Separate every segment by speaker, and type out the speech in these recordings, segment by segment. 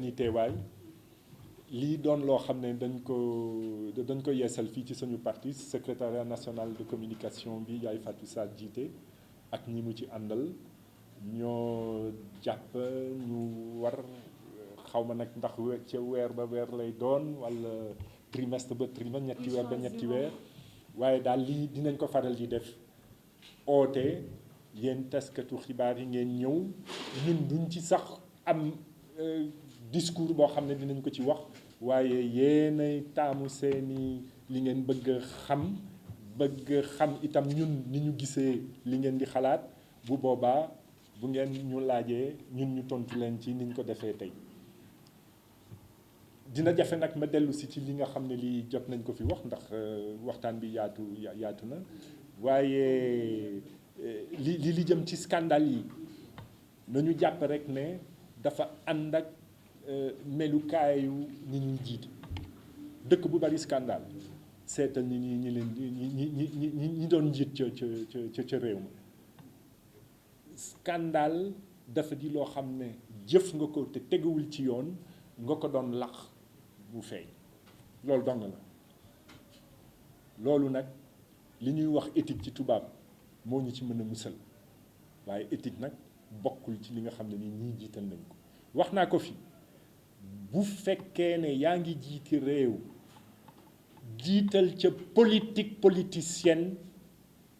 Speaker 1: i teewaay lii doon loo xam ne dañ ko yeesal fii ci suñu parti secrétariat national de communication bi Yaay Fatou Sarr jiite ak ñi mu ci àndal ñoo jàpp ñu war xaw ma nag ndax ca weer ba weer lay doon wala trimestre ba trimestre ñetti weer ba ñetti weer waaye daal lii dinañ ko faral di def oote yéen taskatu xibaar yi ngeen ñëw ñun duñ ci sax am discours boo xam ne dinañ ko ci wax waaye yéenay taamu seeni li ngeen bëgg xam itam ñun ni ñu gisee li ngeen di xalaat bu boobaa bu ngeen ñu laajee ñun ñu tontu leen ci niñ ko defee tey dina jafe nag ma dellu si ci li nga xam ne lii jot nañ ko fi wax ndax waxtaan bi yaatu na waaye li jëm ci scandale yi nañu jàpp rek ne dafa ànd ak melukaayu ni ñuy jiite dëkk bu bari scandale seetal ñi doon njiit ca réew ma scandale dafa di loo xam ne jëf nga ko te teguwul ci yoon nga ko doon laq bu feeñ loolu dong la loolu nag li ñuy wax éthique ci tubaab moo ñu ci mën a musal waaye éthique nag bokkul ci li nga xam ne ni ñii jiital nañ ko wax naa ko fi bu fekkee ne yaa ngi jiiti réew jiital ca politique politicienne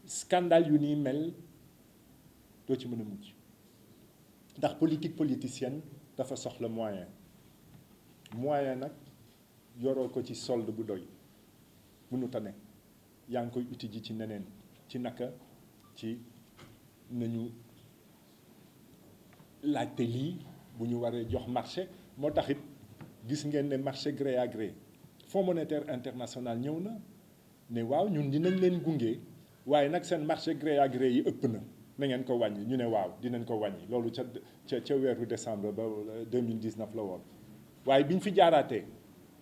Speaker 1: scandale yu ni mel doo ci mën a mucc ndax politique politicienne dafa soxla moyen nag yoroo ko ci solde bu doy mënut a ne yaa ngi koy uti ji ci neneen ci naka ci nañu laajte lii bu ñu waree jox marché moo tax it gis ngeen ne marché gré à gré Fonds monétaire international ñëw na ne waaw ñun dinañ leen gunge waaye nag seen marché gré à gré yi ëpp na ngeen ko wàññi ñu ne waaw dinañ ko wàññi loolu ca weeru décembre ba 2019 la woon waaye bi ñu fi jaaraatee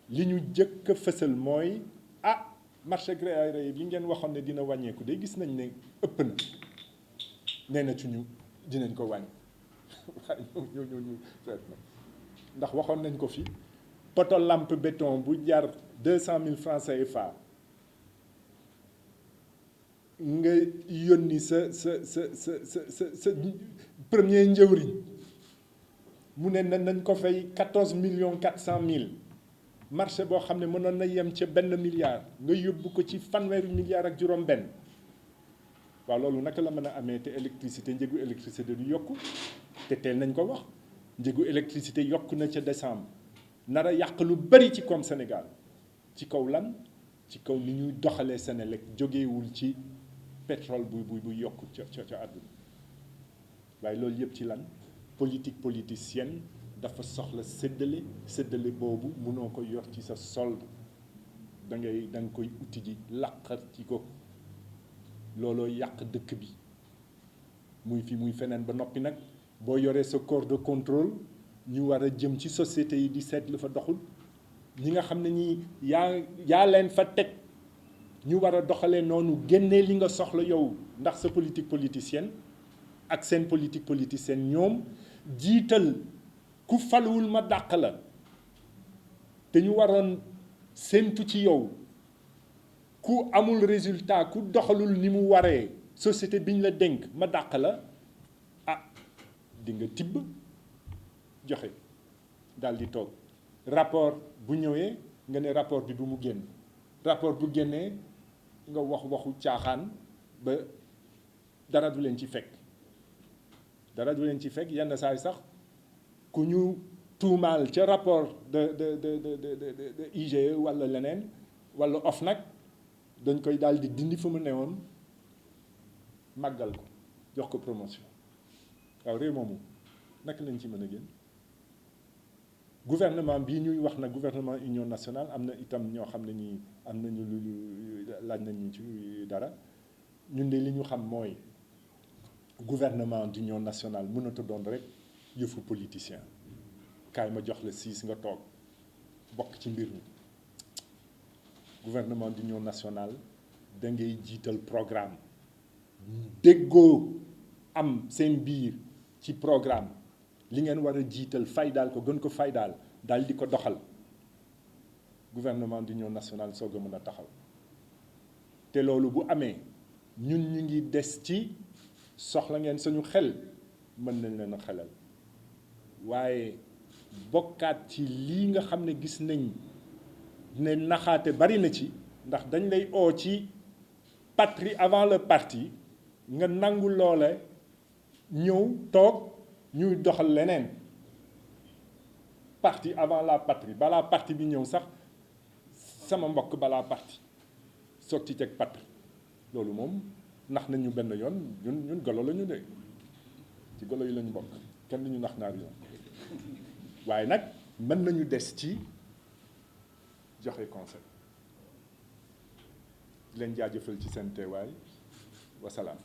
Speaker 1: li ñu jëkk a fësal mooy marché gré à gré bi ngeen waxoon ne dina wàññeeku de gis nañ ne ëpp na nee na ci ñu dinañ ko wàññi waaye ñu seet na ndax waxoon nañ ko fi poto lampe béton bu jar 200 000 francs CFA nga yónni sa premier njëwriñ mu ne nañ ko fay 14 millions 400 000 marché boo xam ne mënoon na yem ca $1 milliard nga yóbbu ko ci fanweeri milliard ak juróom-benn waaw loolu naka la mën a amee te njëgu électricité du yokku te teel nañ ko wax njëgu électricité yokku na ca décembre nar a yàq lu bari ci koom Sénégal ci kaw lan ci kaw ni ñuy doxalee Sénélec jógewul ci pétrole bu yokku ca àdduna waaye loolu yëpp ci lan politique politicienne dafa soxla séddale boobu mënoo ko yor ci sa solde da nga koy uti ji laqar ci ko looloo yàq dëkk bi muy fi muy feneen ba noppi nag boo yoree sa corps de contrôle ñu war a jëm ci société yi di seet lu fa doxul ñi nga xam ne ñi yaa leen fa teg ñu war a doxalee noonu génnee li nga soxla yow ndax sa politique politicienne ak seen politique politicienne ñoom jiital ku faluwul ma dàq la te ñu waroon séentu ci yow ku amul résultat ku doxalul ni mu waree société biñ la dénk ma dàq la di nga tibb joxe daal di toog rapport bu ñëwee nga ne rapport bi bu mu génn rapport bu génnee nga waxu caaxaan ba dara du leen ci fekk yenn saa yi sax ku ñu tuumaal ca rapport de IGE walla leneen walla OFNAC dañ koy daal di dindi fu mu newoon màggal ko jox ko promotion waaw réew moomu naka lañ ci mën a génn gouvernement bii ñuy wax na gouvernement union nationale am na itam ñoo xam ne ñi am nañu lu laaj nañu ci dara ñun de li ñu xam mooy gouvernement d'union nationale mënatu doon rek yëfu politicien kaay ma jox la 6 nga toog bokk ci mbir mi gouvernement d'union nationale da ngay jiital programme déggoo am seen biir ci programme li ngeen war a jiital faydaal ko gën ko faydaal daal di ko doxal gouvernement d'union nationale soog a mën a taxaw te loolu bu amee ñun ñu ngi des ci soxla ngeen suñu xel mën nañ leen a xelal waaye bokkaat ci lii nga xam ne gis nañ ne naxaate bari na ci ndax dañ lay oo ci patrie avant le parti nga nangu loole ñëw toog ñuy doxal leneen parti avant la patrie balaa parti bi ñëw sax sama mbokk balaa parti soog ci teg patrie loolu moom nax nañu benn yoon ñun golo la ñu de ci golo yi lañu bokk kenn du ñu nax naar yoon waaye nag mën nañu des ci joxe conseil leen jaajëfal ci seen teewaay wasalaam